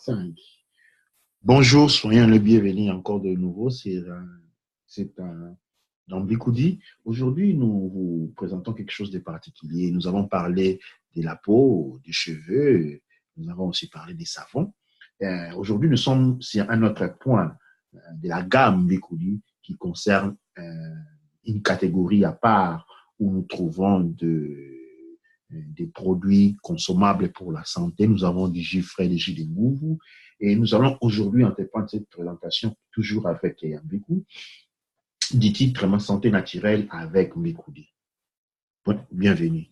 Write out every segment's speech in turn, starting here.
5. Bonjour, soyez le bienvenu encore de nouveau. Dans Bikoudi. Aujourd'hui, nous vous présentons quelque chose de particulier. Nous avons parlé de la peau, des cheveux. Nous avons aussi parlé des savons. Aujourd'hui, nous sommes sur un autre point de la gamme Bikoudi qui concerne une catégorie à part où nous trouvons des produits consommables pour la santé. Nous avons du jus frais, du jus de Ngouvou. Et nous allons aujourd'hui entreprendre cette présentation toujours avec Yambikou, du titre vraiment santé naturelle avec Mbikoudi. Bienvenue.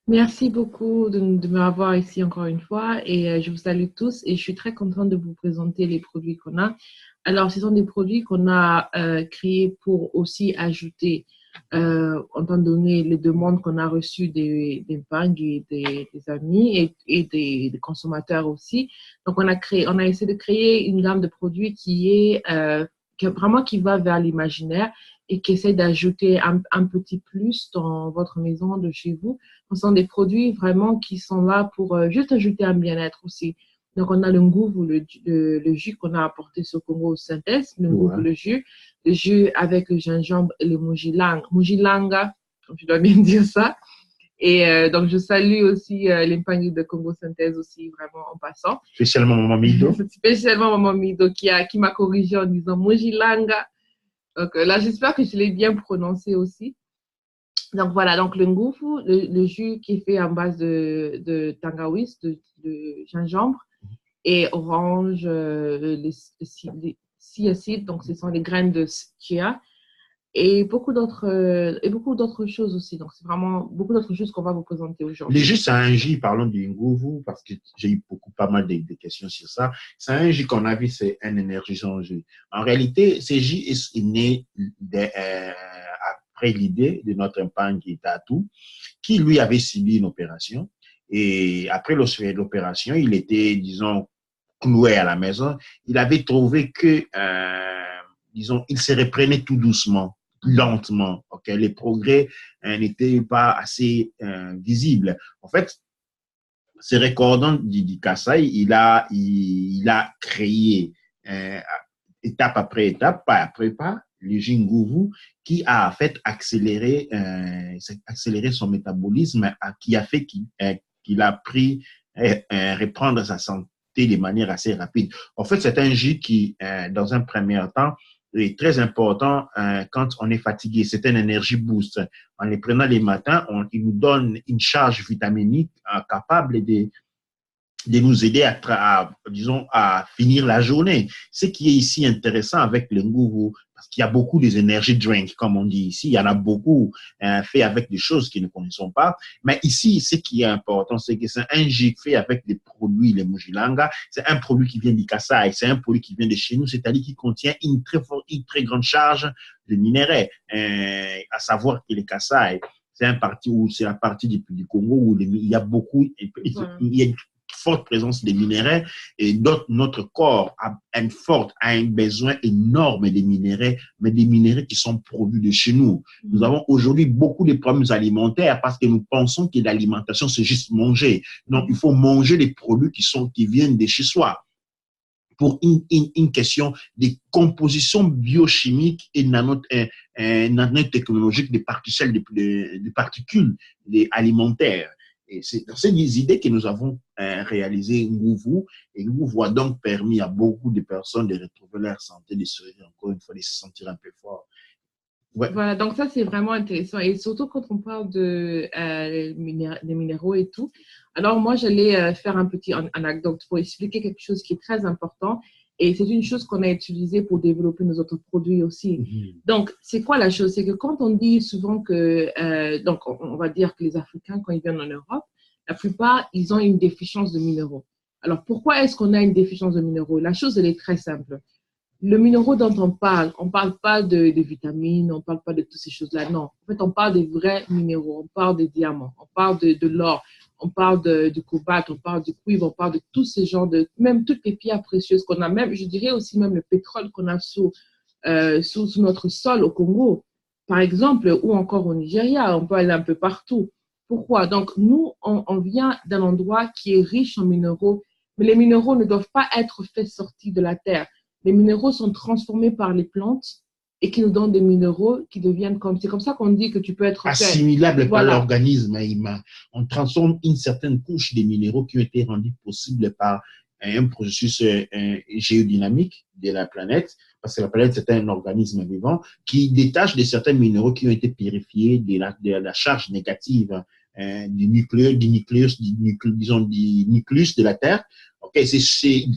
Merci beaucoup de m'avoir ici encore une fois et je vous salue tous et je suis très contente de vous présenter les produits qu'on a. Alors, ce sont des produits qu'on a créés pour aussi ajouter, étant donné les demandes qu'on a reçues des banques et des amis et des consommateurs aussi. Donc, on a essayé de créer une gamme de produits qui va vers l'imaginaire et qui essaie d'ajouter un petit plus dans votre maison, de chez vous. Ce sont des produits vraiment qui sont là pour juste ajouter un bien-être aussi. Donc, on a le Ngouvou, le jus qu'on a apporté sur Congo Synthèse, le Ngouvou, le jus avec le gingembre et le Mujilanga, je dois bien dire ça. Et donc, je salue aussi l'Impagni de Congo Synthèse aussi, vraiment en passant. Spécialement Maman Mido. Spécialement Maman Mido qui m'a corrigé en disant Mujilanga. Donc là, j'espère que je l'ai bien prononcé aussi. Donc voilà, donc le Ngouvou, le jus qui est fait en base de tangawiz, de gingembre et orange, les chia seeds, donc ce sont les graines de chia et beaucoup d'autres choses aussi. Donc c'est vraiment beaucoup d'autres choses qu'on va vous présenter aujourd'hui. Le jus, c'est un jus, parlons du Ngouvou, parce que j'ai eu pas mal de questions sur ça. C'est un jus qu'on a vu, c'est un énergisant jus. En réalité, ce jus est né après l'idée de notre épargne qui est Tatou, qui lui avait subi une opération. Et après l'opération, il était, disons, cloué à la maison. Il avait trouvé que, disons, il se reprenait tout doucement, lentement. Okay? Les progrès n'étaient pas assez visibles. En fait, se recordant du Kassai, il a créé étape après étape, pas après pas, le Ngouvou, qui a en fait accéléré son métabolisme, qui a fait qu'il a pris reprendre sa santé de manière assez rapide. En fait, c'est un jus qui, dans un premier temps, est très important quand on est fatigué. C'est un énergie boost. En les prenant les matins, il nous donne une charge vitaminique capable de nous aider disons, à finir la journée. Ce qui est ici intéressant avec le Ngouvou, parce qu'il y a beaucoup des energy drinks, comme on dit ici, il y en a beaucoup fait avec des choses que nous ne connaissons pas. Mais ici, ce qui est important, c'est que c'est un jus fait avec des produits, les Mujilanga. C'est un produit qui vient du Kassai, c'est un produit qui vient de chez nous, c'est-à-dire qui contient une très grande charge de minéraux, à savoir que les Kassai, c'est la partie du Congo où il y a beaucoup, il y a une forte présence des minéraux et notre corps a un besoin énorme des minéraux, mais des minéraux qui sont produits de chez nous. Nous avons aujourd'hui beaucoup de problèmes alimentaires parce que nous pensons que l'alimentation, c'est juste manger. Donc, il faut manger des produits qui viennent de chez soi. Pour une question de composition biochimique et nanotechnologique des particules alimentaires. Et c'est dans ces idées que nous avons réalisé Ngouvou. Et Ngouvou a donc permis à beaucoup de personnes de retrouver leur santé, de se encore une fois, de se sentir un peu fort. Ouais. Voilà, donc ça, c'est vraiment intéressant. Et surtout quand on parle des minéraux et tout. Alors, moi, j'allais faire un petit anecdote pour expliquer quelque chose qui est très important. Et c'est une chose qu'on a utilisée pour développer nos autres produits aussi. Donc, c'est quoi la chose? C'est que quand on dit souvent que, donc, on va dire que les Africains, quand ils viennent en Europe, la plupart, ils ont une déficience de minéraux. Alors, pourquoi est-ce qu'on a une déficience de minéraux? La chose, elle est très simple. Le minéraux dont on parle pas de vitamines, on parle pas de toutes ces choses-là. Non, en fait, on parle des vrais minéraux, on parle des diamants, on parle de l'or, on parle du cobalt, on parle du cuivre, on parle de tous ces genres même toutes les pierres précieuses qu'on a, même, je dirais aussi même le pétrole qu'on a sous notre sol au Congo, par exemple, ou encore au Nigeria, on peut aller un peu partout. Pourquoi? Donc, nous, on vient d'un endroit qui est riche en minéraux, Mais les minéraux ne doivent pas être faits sortir de la terre. Les minéraux sont transformés par les plantes et qui nous donnent des minéraux qui deviennent comme... C'est comme ça qu'on dit que tu peux être assimilables par l'organisme humain. On transforme une certaine couche des minéraux qui ont été rendus possibles par un processus géodynamique de la planète, parce que la planète, c'est un organisme vivant qui détache de certains minéraux qui ont été purifiés de la charge négative du nucléus de la Terre. Okay, ces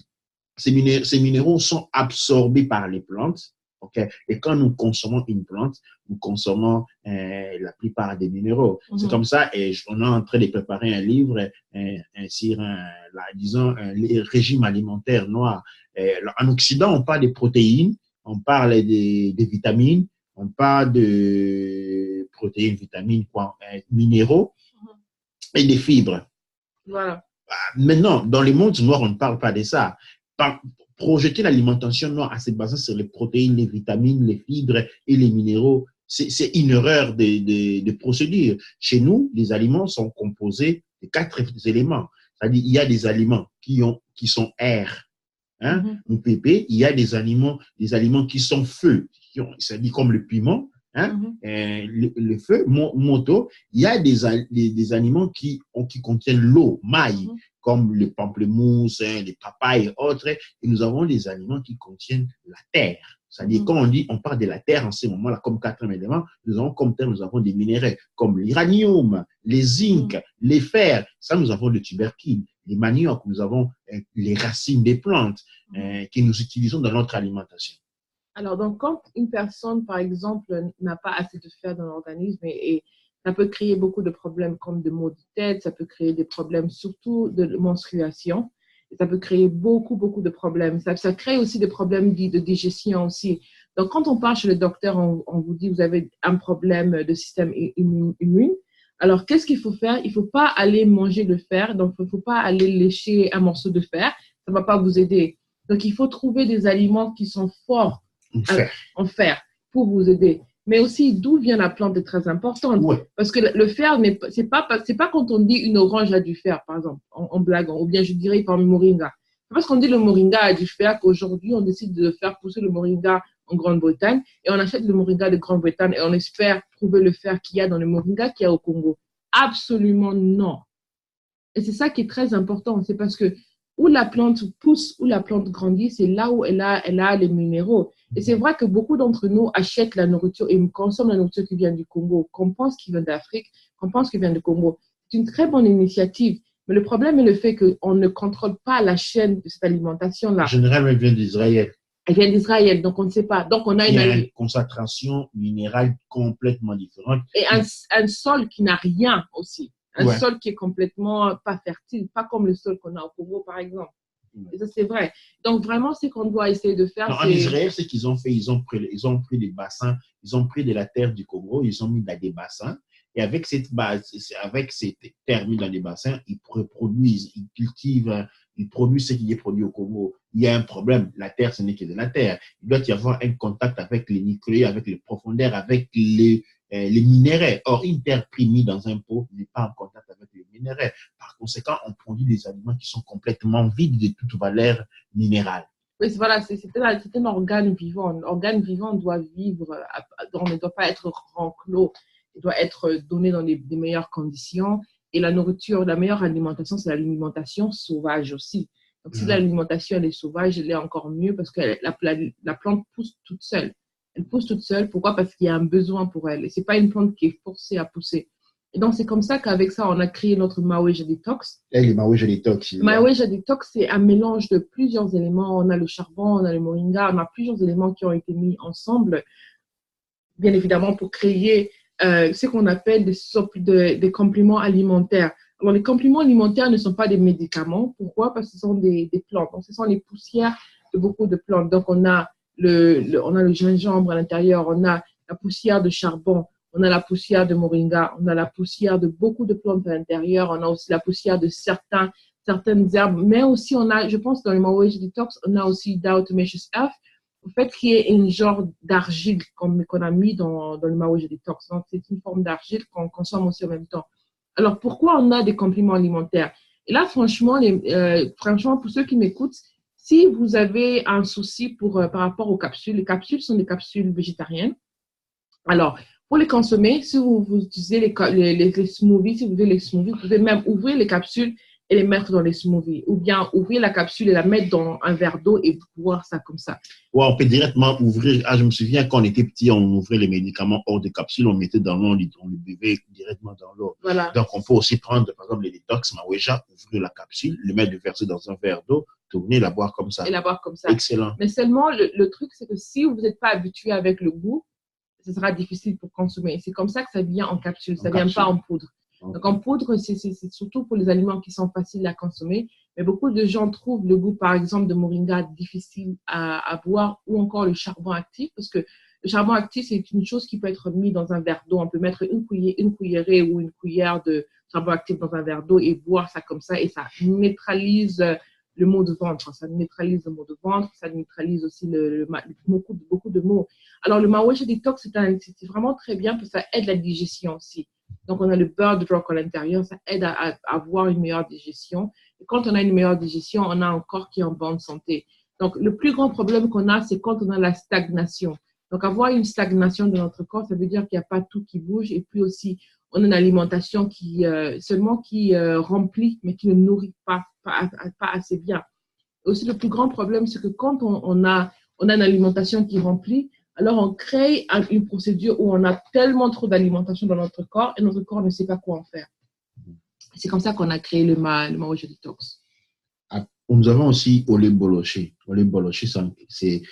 minéraux sont absorbés par les plantes. Okay? Et quand nous consommons une plante, nous consommons la plupart des minéraux. C'est comme ça, et on est en train de préparer un livre sur, disons, le régime alimentaire noir. En Occident, on parle des protéines, on parle des vitamines, on parle de protéines, vitamines, minéraux et des fibres. Voilà. Maintenant, dans les mondes noirs, on ne parle pas de ça. Projeter l'alimentation noire à se baser sur les protéines, les vitamines, les fibres et les minéraux, c'est une erreur de procédure. Chez nous, les aliments sont composés de 4 éléments. C'est-à-dire, il y a des aliments qui sont air, hein, ou pépé. Il y a des aliments qui sont feu, c'est-à-dire comme le piment, hein, le feu, moto. Il y a des aliments qui contiennent l'eau, maïs, comme le pamplemousse, les papayes et autres. Et nous avons des aliments qui contiennent la terre. C'est-à-dire, quand on parle de la terre en ce moment-là, comme 4e élément, nous avons des minéraux comme l'uranium, les zinc, les fers. Ça, nous avons le tubercule, les maniocs, nous avons les racines des plantes que nous utilisons dans notre alimentation. Alors, donc, quand une personne, par exemple, n'a pas assez de fer dans l'organisme et ça peut créer beaucoup de problèmes comme de maux de tête, ça peut créer des problèmes surtout de menstruation, et ça peut créer beaucoup de problèmes. Ça crée aussi des problèmes de digestion aussi. Donc, quand on part chez le docteur, on vous dit que vous avez un problème de système immune. Alors, qu'est-ce qu'il faut faire? Il ne faut pas aller manger le fer, donc il ne faut pas aller lécher un morceau de fer, ça ne va pas vous aider. Donc, il faut trouver des aliments qui sont forts en fer pour vous aider. Mais aussi, d'où vient la plante est très importante. Ouais. Parce que le fer, c'est pas quand on dit une orange a du fer, par exemple, en blaguant, ou bien je dirais par le moringa. C'est parce qu'on dit le moringa a du fer qu'aujourd'hui, on décide de faire pousser le moringa en Grande-Bretagne et on achète le moringa de Grande-Bretagne et on espère trouver le fer qu'il y a dans le moringa qu'il y a au Congo. Absolument non. Et c'est ça qui est très important. C'est parce que où la plante pousse, où la plante grandit, c'est là où elle a les minéraux. Et c'est vrai que beaucoup d'entre nous achètent la nourriture et consomment la nourriture qui vient du Congo, qu'on pense qu'il vient d'Afrique, qu'on pense qu'il vient du Congo. C'est une très bonne initiative. Mais le problème est le fait qu'on ne contrôle pas la chaîne de cette alimentation-là. En général, elle vient d'Israël. Elle vient d'Israël, donc on ne sait pas. Donc on a une concentration minérale complètement différente. Et un sol qui n'a rien aussi. Un sol qui est complètement pas fertile, pas comme le sol qu'on a au Congo, par exemple. Et ça, c'est vrai. Donc, vraiment, ce qu'on doit essayer de faire, en Israël, ce qu'ils ont fait, ils ont pris des bassins, ils ont pris de la terre du Congo, ils ont mis dans des bassins. Et avec cette terre mise dans des bassins, ils reproduisent, ils cultivent, ils produisent ce qui est produit au Congo. Il y a un problème. La terre, ce n'est que de la terre. Il doit y avoir un contact avec les nucléaires, avec les profondeurs, avec les minéraux. Or, une terre mise dans un pot n'est pas en contact avec les minéraux. Par conséquent, on produit des aliments qui sont complètement vides de toute valeur minérale. Oui, voilà, c'est un organe vivant. Un organe vivant doit vivre, on ne doit pas être enclos. Il doit être donné dans des meilleures conditions. Et la nourriture, la meilleure alimentation, c'est l'alimentation sauvage aussi. Donc, si l'alimentation elle est sauvage, elle est encore mieux parce que la plante pousse toute seule. Elle pousse toute seule. Pourquoi? Parce qu'il y a un besoin pour elle. Et ce n'est pas une plante qui est forcée à pousser. Et donc, c'est comme ça qu'avec ça, on a créé notre Maweja Detox. Et le Maweja Detox. Maweja Detox, c'est un mélange de plusieurs éléments. On a le charbon, on a le moringa, on a plusieurs éléments qui ont été mis ensemble, bien évidemment, pour créer ce qu'on appelle des compléments alimentaires. Alors, les compléments alimentaires ne sont pas des médicaments. Pourquoi? Parce que ce sont des plantes. Donc, ce sont les poussières de beaucoup de plantes. Donc, on a le gingembre à l'intérieur, on a la poussière de charbon, on a la poussière de moringa, on a la poussière de beaucoup de plantes à l'intérieur, on a aussi la poussière de certaines herbes, mais aussi on a, je pense, dans le Maweja Detox, on a aussi Diatomaceous Earth, en fait, qui est une genre d'argile qu'on a mis dans le Maweja Detox. Donc, c'est une forme d'argile qu'on consomme aussi en même temps. Alors, pourquoi on a des compléments alimentaires? Et là, franchement, franchement, pour ceux qui m'écoutent, si vous avez un souci par rapport aux capsules, les capsules sont des capsules végétariennes. Alors, pour les consommer, si vous utilisez les smoothies, si vous voulez les smoothies, vous pouvez même ouvrir les capsules et les mettre dans les smoothies. Ou bien ouvrir la capsule et la mettre dans un verre d'eau et boire ça comme ça. Ouais, on peut directement ouvrir. Ah, je me souviens quand on était petit, on ouvrait les médicaments hors de capsule, on mettait dans l'eau, on le buvait directement dans l'eau. Voilà. Donc, on peut aussi prendre, par exemple, les détox, Maweja, ouvrir la capsule, le mettre, le verser dans un verre d'eau, tourner, la boire comme ça. Et la boire comme ça. Excellent. Mais seulement, le truc, c'est que si vous n'êtes pas habitué avec le goût, ce sera difficile pour consommer. C'est comme ça que ça vient en capsule, ça ne vient pas en poudre. Okay. Donc, en poudre, c'est surtout pour les aliments qui sont faciles à consommer. Mais beaucoup de gens trouvent le goût, par exemple, de moringa difficile à boire ou encore le charbon actif, parce que le charbon actif, c'est une chose qui peut être mise dans un verre d'eau. On peut mettre une cuillerée ou une cuillère de charbon actif dans un verre d'eau et boire ça comme ça et ça neutralise le maux de ventre. Ça neutralise le maux de ventre, ça neutralise aussi beaucoup de maux. Alors, le Maweja Detox, c'est vraiment très bien parce que ça aide la digestion aussi. Donc, on a le bird rock à l'intérieur, ça aide à avoir une meilleure digestion. Et quand on a une meilleure digestion, on a un corps qui est en bonne santé. Donc, le plus grand problème qu'on a, c'est quand on a la stagnation. Donc, avoir une stagnation de notre corps, ça veut dire qu'il n'y a pas tout qui bouge. Et puis aussi, on a une alimentation qui remplit, mais qui ne nourrit pas assez bien. Aussi, le plus grand problème, c'est que quand on a une alimentation qui remplit, alors on crée une procédure où on a tellement trop d'alimentation dans notre corps et notre corps ne sait pas quoi en faire. C'est comme ça qu'on a créé le Maweja Detox. Nous avons aussi Olé Boloché. Olé Boloché, c'est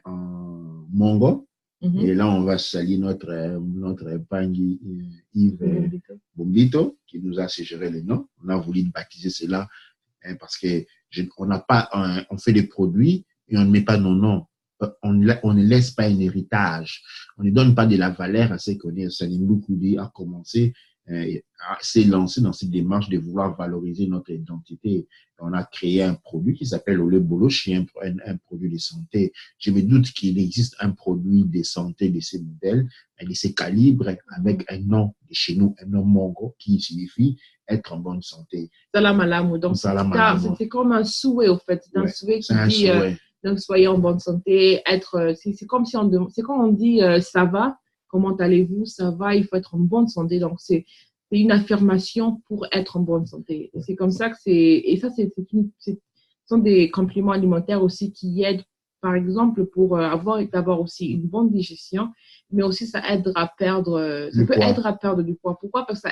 en Mongo. Et là, on va saluer notre Pangui Yves Bombito qui nous a suggéré le nom. On a voulu baptiser cela parce que on fait des produits et on ne met pas nos noms. On ne laisse pas un héritage. On ne donne pas de la valeur à ce qu'on est. Salim Boukoudi a commencé s'est lancé dans cette démarche de vouloir valoriser notre identité. On a créé un produit qui s'appelle Olé Boloche, un produit de santé. Je me doute qu'il existe un produit de santé de ces modèles, de ces calibres, avec un nom de chez nous, un nom mongo qui signifie être en bonne santé. Salam alamou. Donc, c'est comme un souhait, au fait. C'est un souhait qui dit donc, soyez en bonne santé. C'est comme si c'est quand on dit ça va. Comment allez-vous? Ça va, il faut être en bonne santé. Donc, c'est une affirmation pour être en bonne santé. Et c'est comme ça que et ça, ce sont des compléments alimentaires aussi qui aident, par exemple, pour d'avoir aussi une bonne digestion, mais aussi ça aide à perdre, aider à perdre du poids. Pourquoi? Parce que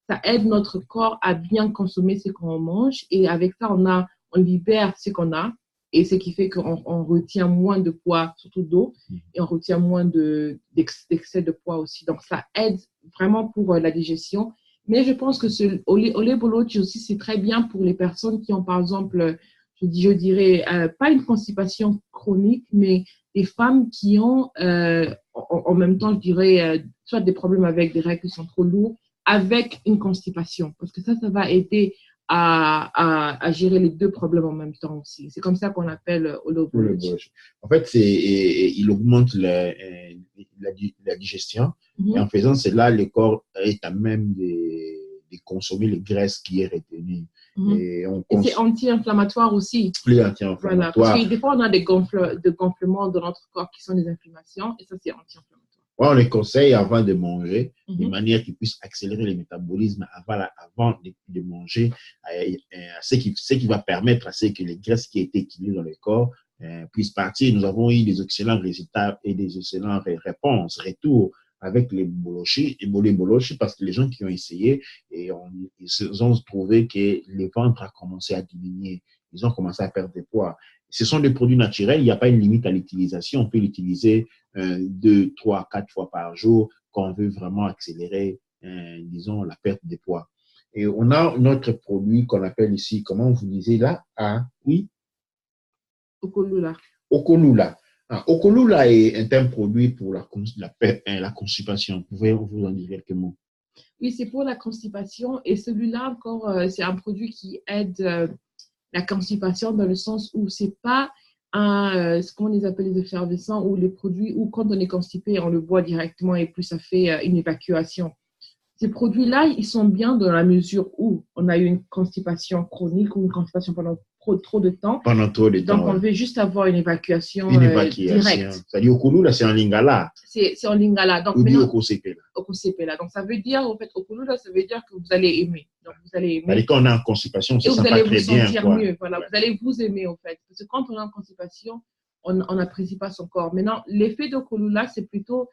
ça aide notre corps à bien consommer ce qu'on mange et avec ça, on libère ce qu'on a. Et ce qui fait qu'on retient moins de poids, surtout d'eau, et on retient moins d'excès de poids aussi. Donc, ça aide vraiment pour la digestion. Mais je pense que ce Olé Boloche aussi, c'est très bien pour les personnes qui ont, par exemple, je dirais, pas une constipation chronique, mais des femmes qui ont, en même temps, je dirais, soit des problèmes avec des règles qui sont trop lourdes, avec une constipation. Parce que ça va aider à gérer les deux problèmes en même temps aussi. C'est comme ça qu'on appelle Olé Boloche. En fait, il augmente la digestion. Et en faisant cela, le corps est à même de consommer les graisses qui est retenues. Et c'est anti-inflammatoire aussi. Plus anti-inflammatoire. Voilà, parce que des fois, on a des gonflements dans notre corps qui sont des inflammations, et ça, c'est anti-inflammatoire. Ouais, on les conseille avant de manger, de manière qu'ils puissent accélérer le métabolisme avant de manger, ce qui va permettre à ce que les graisses qui étaient accumulées dans le corps puissent partir. Nous avons eu des excellents résultats et des excellentes retours avec les bolochis, parce que les gens qui ont essayé, ils ont trouvé que le ventre a commencé à diminuer. Ils ont commencé à perdre des poids. Ce sont des produits naturels, il n'y a pas une limite à l'utilisation. On peut l'utiliser 2, 3, 4 fois par jour quand on veut vraiment accélérer, disons, la perte de poids. Et on a notre produit qu'on appelle ici, comment vous disiez là? Oui? Okolula. Okolula. Okolula est un produit pour la constipation. Pouvez-vous vous en dire quelques mots? Oui, c'est pour la constipation. Et celui-là, encore, c'est un produit qui aide la constipation dans le sens où c'est pas ce qu'on les appelle les effervescents ou les produits où quand on est constipé, on le boit directement et puis ça fait une évacuation. Ces produits-là, ils sont bien dans la mesure où on a eu une constipation chronique ou une constipation pendant trop de temps. Pendant trop de temps, Donc, on veut juste avoir une évacuation une évacuation. directe. C'est-à-dire, au Kouloula, c'est en Lingala. C'est en Lingala. Donc, Ou dit au Kosepela. Donc, ça veut dire, en fait, au Kouloula, ça veut dire que vous allez aimer. Donc, vous allez aimer. C'est-à-dire, quand on est en constipation, on se sent pas très bien. Et vous allez vous sentir mieux. Voilà, vous allez vous aimer, en fait. Parce que quand on est en constipation, on n'apprécie pas son corps. Maintenant, l'effet de Kouloula, c'est plutôt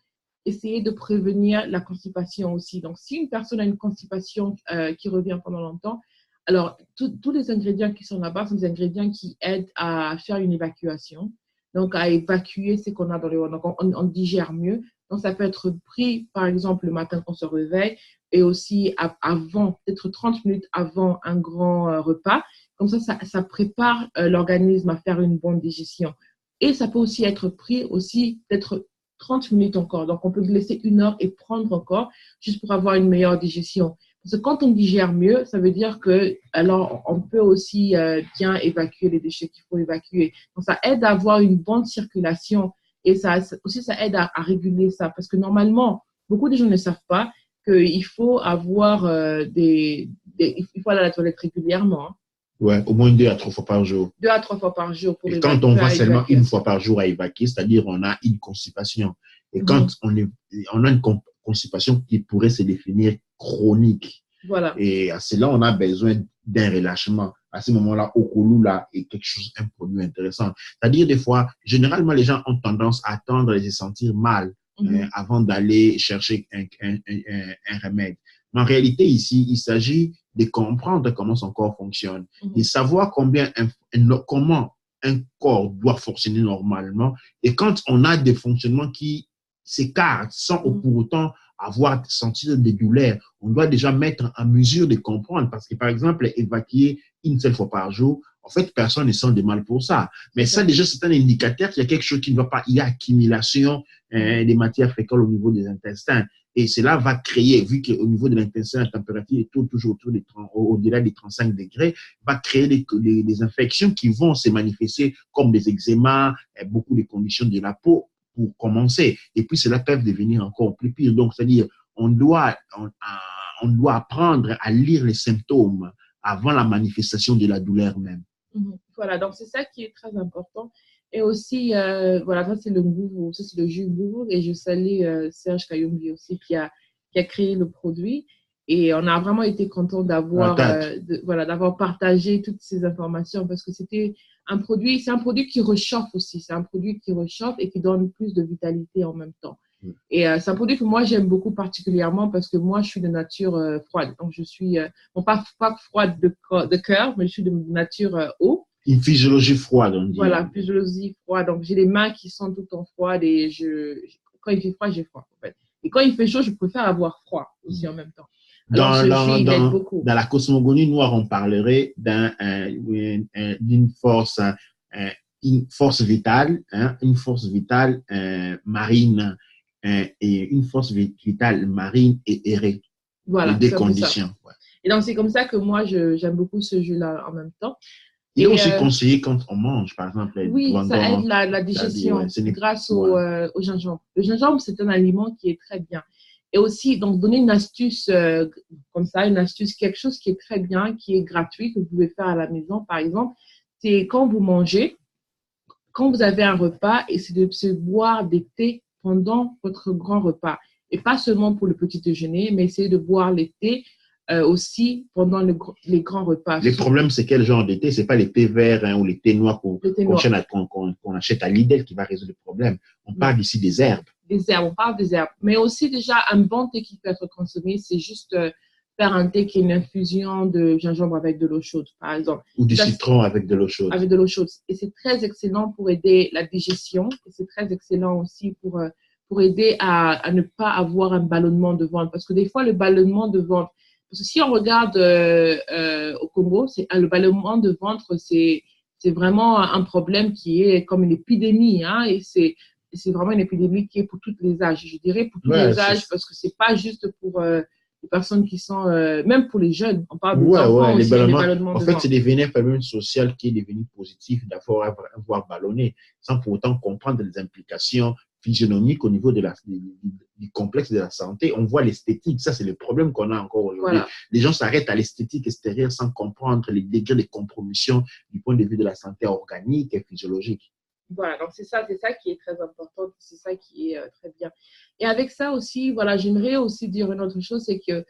essayer de prévenir la constipation aussi. Donc, si une personne a une constipation qui revient pendant longtemps, alors tous les ingrédients qui sont là-bas sont des ingrédients qui aident à faire une évacuation, donc à évacuer ce qu'on a dans le ventre. Donc, on digère mieux. Donc, ça peut être pris, par exemple, le matin quand on se réveille et aussi avant, peut-être 30 minutes avant un grand repas. Comme ça prépare l'organisme à faire une bonne digestion. Et ça peut aussi être pris aussi peut-être 30 minutes encore. Donc, on peut laisser 1 heure et prendre encore juste pour avoir une meilleure digestion. Parce que quand on digère mieux, ça veut dire que alors on peut aussi bien évacuer les déchets qu'il faut évacuer. Donc, ça aide à avoir une bonne circulation et ça aide à réguler ça. Parce que normalement, beaucoup de gens ne savent pas qu'il faut avoir il faut aller à la toilette régulièrement. Hein. Ouais, au moins 2 à 3 fois par jour. 2 à 3 fois par jour. Pour et quand on va seulement 1 fois par jour à évacuer, c'est-à-dire on a une constipation. Et quand on a une constipation qui pourrait se définir chronique. Voilà. Et à cela, on a besoin d'un relâchement. À ce moment-là, au Kouloula est quelque chose, un produit intéressant. C'est-à-dire des fois, généralement, les gens ont tendance à attendre et se sentir mal avant d'aller chercher un remède. Mais en réalité, ici, il s'agit de comprendre comment son corps fonctionne, de savoir comment un corps doit fonctionner normalement. Et quand on a des fonctionnements qui s'écartent sans pour autant sentir des douleurs, on doit déjà mettre en mesure de comprendre. Parce que, par exemple, évacuer 1 seule fois par jour, en fait, personne ne sent de mal pour ça. Mais ça, déjà, c'est un indicateur qu'il y a quelque chose qui ne va pas. Il y a accumulation des matières fécales au niveau des intestins. Et cela va créer, vu qu'au niveau de l'intestin, la température est toujours au-delà des 35 degrés, va créer des infections qui vont se manifester comme des eczémas, beaucoup de conditions de la peau pour commencer. Et puis, cela peut devenir encore plus pire. Donc, c'est-à-dire, on doit apprendre à lire les symptômes avant la manifestation de la douleur même. Voilà, donc c'est ça qui est très important. Et aussi, voilà, ça c'est le Ngouvou, ça c'est le jus Ngouvou. Et je salue Serge Kayombi aussi qui a créé le produit. Et on a vraiment été content d'avoir partagé toutes ces informations parce que c'est un produit qui réchauffe aussi. C'est un produit qui réchauffe et qui donne plus de vitalité en même temps. Et c'est un produit que moi j'aime beaucoup particulièrement parce que moi je suis de nature froide. Donc je suis, pas froide de cœur, mais je suis de nature eau. Une physiologie froide, on dit. Voilà, physiologie froide. Donc j'ai les mains qui sont tout le temps froides et quand il fait froid, j'ai froid en fait. Et quand il fait chaud, je préfère avoir froid aussi en même temps. Alors, dans la cosmogonie noire, on parlerait d'une force, une force vitale marine et une force vitale marine et aérée. Voilà. Des conditions. Ouais. Et donc, c'est comme ça que moi, j'aime beaucoup ce jeu-là en même temps. Il est aussi conseillé quand on mange, par exemple. Oui, ça aide la digestion grâce au gingembre. Le gingembre, c'est un aliment qui est très bien. Et aussi, donc, donner une astuce comme ça, quelque chose qui est très bien, qui est gratuit, que vous pouvez faire à la maison, par exemple, c'est quand vous mangez, quand vous avez un repas, et c'est de se boire des thés pendant votre grand repas. Et pas seulement pour le petit déjeuner, mais essayer de boire les thés aussi pendant les grands repas. Le problème, c'est quel genre de thé? C'est pas les thés verts ou les thés noirs qu'on achète à Lidl qui va résoudre le problème. On parle ici des herbes. On parle des herbes. Mais aussi déjà, un bon thé qui peut être consommé, c'est juste faire un thé qui est une infusion de gingembre avec de l'eau chaude, par exemple. Ou du citron avec de l'eau chaude. Avec de l'eau chaude. Et c'est très excellent pour aider la digestion. Et c'est très excellent aussi pour aider à ne pas avoir un ballonnement de ventre. Parce que des fois, le ballonnement de ventre, parce que si on regarde au Congo, le ballonnement de ventre, c'est vraiment un problème qui est comme une épidémie, hein, et c'est vraiment une épidémie qui est pour tous les âges. Je dirais pour tous les âges, parce que c'est pas juste pour les personnes qui sont, même pour les jeunes. On parle des enfants aussi, les ballonnements de ventre. En fait, c'est devenu un phénomène social qui est devenu positif d'avoir ballonné, sans pour autant comprendre les implications physionomique, au niveau du complexe de la santé. On voit l'esthétique. Ça, c'est le problème qu'on a encore aujourd'hui. Voilà. Les gens s'arrêtent à l'esthétique extérieure sans comprendre les degrés de compromission du point de vue de la santé organique et physiologique. Voilà, donc c'est ça qui est très important, c'est ça qui est très bien. Et avec ça aussi, voilà, j'aimerais aussi dire une autre chose, c'est que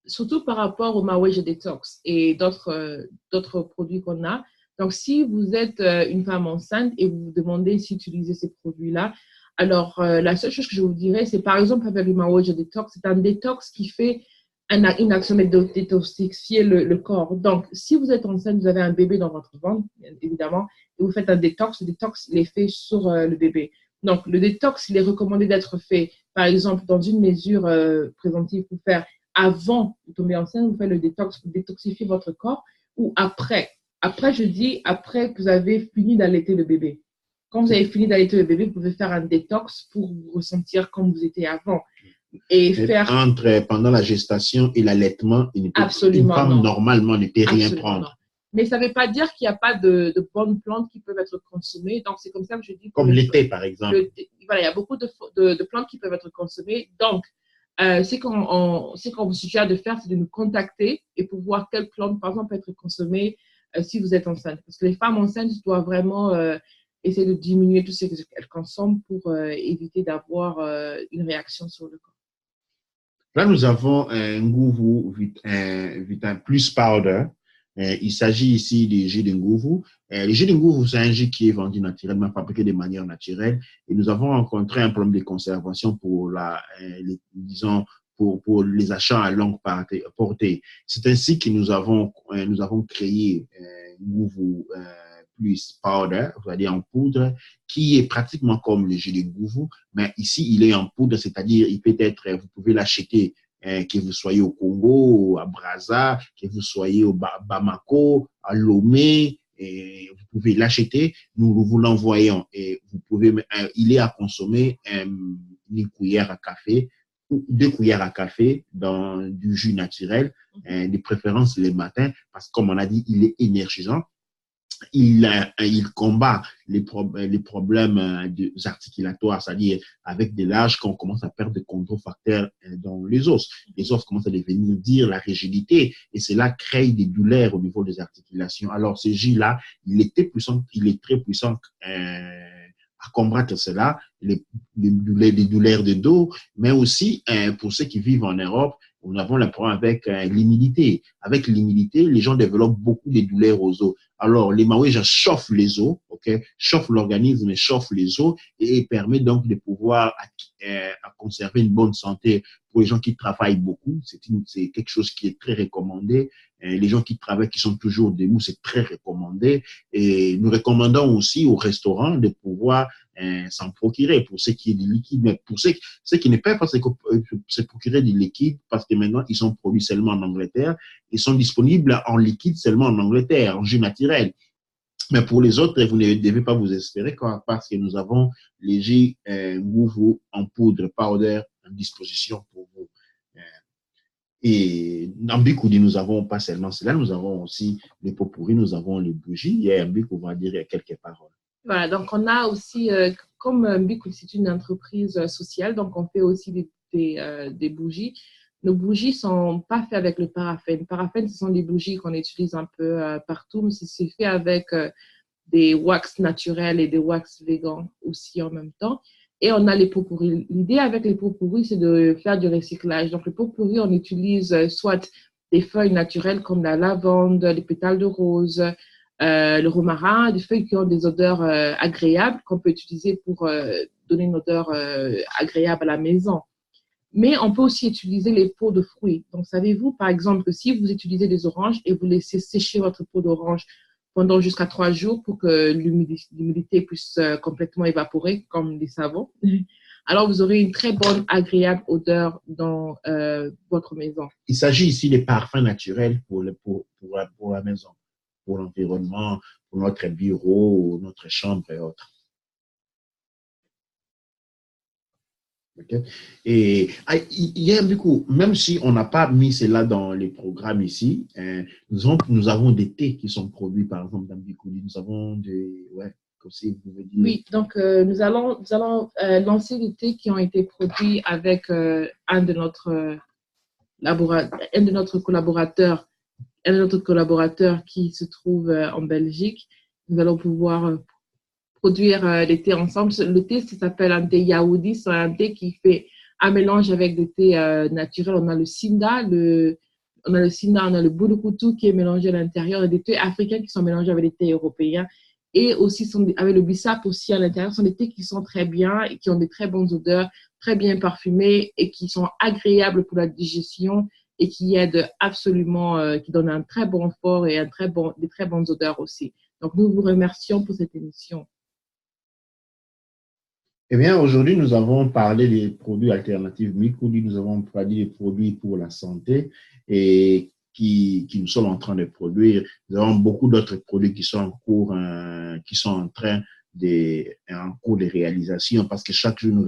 surtout par rapport au Maweja Detox et d'autres produits qu'on a. Donc, si vous êtes une femme enceinte et vous vous demandez s'utiliser ces produits-là, alors la seule chose que je vous dirais, c'est par exemple avec le Maweja Detox, c'est un détox qui fait une action de détoxifier le corps. Donc, si vous êtes enceinte, vous avez un bébé dans votre ventre, évidemment, et vous faites un détox, le détox, il est fait sur le bébé. Donc, le détox, il est recommandé d'être fait, par exemple, dans une mesure préventive pour faire avant de tomber enceinte, vous faites le détox pour détoxifier votre corps, ou après. Après, je dis après que vous avez fini d'allaiter le bébé. Quand vous avez fini d'allaiter le bébé, vous pouvez faire un détox pour vous ressentir comme vous étiez avant. Et faire... Pendant la gestation et l'allaitement, une femme normalement ne peut rien prendre. Non. Mais ça ne veut pas dire qu'il n'y a pas de bonnes plantes qui peuvent être consommées. Donc, c'est comme ça que je dis... Comme le thé, par exemple. Voilà, il y a beaucoup de plantes qui peuvent être consommées. Donc, ce qu'on vous suggère de faire, c'est de nous contacter et pour voir quelle plante, par exemple, peut être consommée si vous êtes enceinte. Parce que les femmes enceintes doivent vraiment essayer de diminuer tout ce qu'elles consomment pour éviter d'avoir une réaction sur le corps. Là, nous avons un Nguvu Vitamin Plus Powder. Il s'agit ici du jus de Nguvu. Le jus de Nguvu, c'est un jus qui est vendu naturellement, fabriqué de manière naturelle. Et nous avons rencontré un problème de conservation pour pour les achats à longue portée. C'est ainsi que nous avons créé Nguvu Plus Powder, c'est-à-dire en poudre, qui est pratiquement comme le jus de Nguvu, mais ici, il est en poudre, c'est-à-dire, vous pouvez l'acheter, que vous soyez au Congo, à Brazza, que vous soyez au Bamako, à Lomé, et vous pouvez l'acheter, nous vous l'envoyons, et il est à consommer une cuillère à café, ou 2 cuillères à café dans du jus naturel, de préférence le matin, parce que comme on a dit, il est énergisant. Il combat les problèmes articulatoires, c'est-à-dire avec de l'âge, quand on commence à perdre des controfacteurs dans les os. Les os commencent à devenir dire la rigidité et cela crée des douleurs au niveau des articulations. Alors, ce jus-là, il est très puissant à combattre cela, les douleurs de dos, mais aussi pour ceux qui vivent en Europe, nous avons le problème avec l'humidité. Avec l'humidité, les gens développent beaucoup de douleurs aux os. Alors, les Maweja chauffent les os, chauffent l'organisme et chauffent les os et permet donc de pouvoir conserver une bonne santé pour les gens qui travaillent beaucoup. C'est quelque chose qui est très recommandé. Les gens qui travaillent, qui sont toujours debout, c'est très recommandé. Et nous recommandons aussi aux restaurants de pouvoir s'en procurer pour ceux qui est du liquide, mais pour ceux qui ne peuvent pas se procurer du liquide, parce que maintenant, ils sont produits seulement en Angleterre, ils sont disponibles en liquide seulement en Angleterre, en jus naturel. Mais pour les autres, vous ne devez pas vous espérer parce que nous avons les jus Nguvu en poudre, powder, en disposition pour vous. Et dans Bikoudi, nous avons pas seulement cela, nous avons aussi les pots pourris, nous avons les bougies. Et Mbiko va dire quelques paroles. Voilà, donc on a aussi, comme Mbikoudi, c'est une entreprise sociale, donc on fait aussi des bougies. Nos bougies ne sont pas faites avec le paraffin. Le paraffin, ce sont des bougies qu'on utilise un peu partout, mais c'est fait avec des wax naturels et des wax végans aussi en même temps. Et on a les pots pourris. L'idée avec les pots pourris, c'est de faire du recyclage. Donc, les pots pourris, on utilise soit des feuilles naturelles comme la lavande, les pétales de rose, le romarin, des feuilles qui ont des odeurs agréables qu'on peut utiliser pour donner une odeur agréable à la maison. Mais on peut aussi utiliser les peaux de fruits. Donc, savez-vous, par exemple, que si vous utilisez des oranges et vous laissez sécher votre peau d'orange pendant jusqu'à 3 jours pour que l'humidité puisse complètement évaporer comme des savons, alors vous aurez une très bonne, agréable odeur dans votre maison. Il s'agit ici des parfums naturels pour la maison, pour l'environnement, pour notre bureau, notre chambre et autres. Okay. Et il y a beaucoup, même si on n'a pas mis cela dans les programmes ici, nous avons des thés qui sont produits, par exemple, dans Bikoudi. Nous avons si vous pouvez dire. Oui, donc nous allons lancer des thés qui ont été produits avec un de notre collaborateurs, un de notre collaborateur qui se trouve en Belgique. Nous allons pouvoir produire des thés ensemble. Le thé, ça s'appelle un thé yaoudi. C'est un thé qui fait un mélange avec des thés naturels. On a le Sinda, on a le Bulukutu qui est mélangé à l'intérieur, et des thés africains qui sont mélangés avec des thés européens. Et aussi avec le bissap aussi à l'intérieur. Ce sont des thés qui sont très bien et qui ont des très bonnes odeurs, très bien parfumés et qui sont agréables pour la digestion et qui aident absolument, qui donnent un très bon fort et des très bonnes odeurs aussi. Donc, nous vous remercions pour cette émission. Eh bien, aujourd'hui, nous avons parlé des produits alternatifs Mikuli, nous avons parlé des produits pour la santé et qui nous sommes en train de produire. Nous avons beaucoup d'autres produits qui sont en cours, qui sont en cours de réalisation parce que chaque jour, nous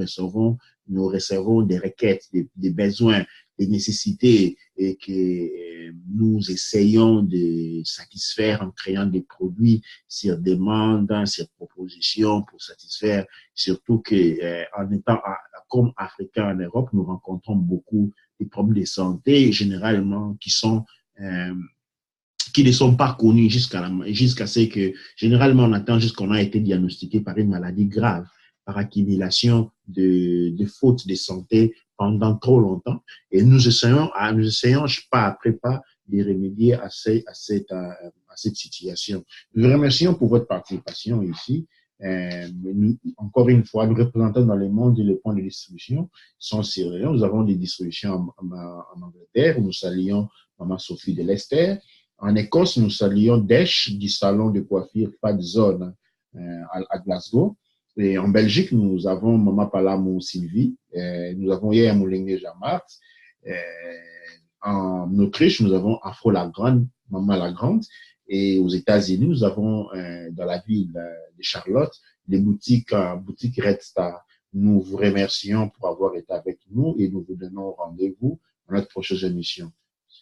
recevons des requêtes, des besoins, des nécessités et que nous essayons de satisfaire en créant des produits sur demande, sur proposition pour satisfaire. Surtout que en étant comme Africains en Europe, nous rencontrons beaucoup de problèmes de santé, généralement qui ne sont pas connus jusqu'à ce que, généralement, on attend jusqu'à qu'on a été diagnostiqué par une maladie grave, par accumulation de fautes de santé pendant trop longtemps. Et nous essayons pas après pas de remédier à cette situation. Nous vous remercions pour votre participation ici. Encore une fois, nous représentons dans le monde les points de distribution sont sérieux. Nous avons des distributions en Angleterre. Nous saluons Maman Sophie de Leicester. En Écosse, nous saluons Desh du salon de coiffure Fat Zone à Glasgow. Et en Belgique, nous avons Maman Palamou Sylvie. Nous avons Yaya Moulengue Jamart. En Autriche, nous avons Afro Lagrande, Maman Lagrande. Et aux États-Unis, nous avons dans la ville de Charlotte les boutiques Red Star. Nous vous remercions pour avoir été avec nous et nous vous donnons rendez-vous dans notre prochaine émission.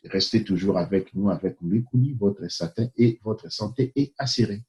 Restez toujours avec nous, avec Mikuli, votre satin et votre santé est assurée.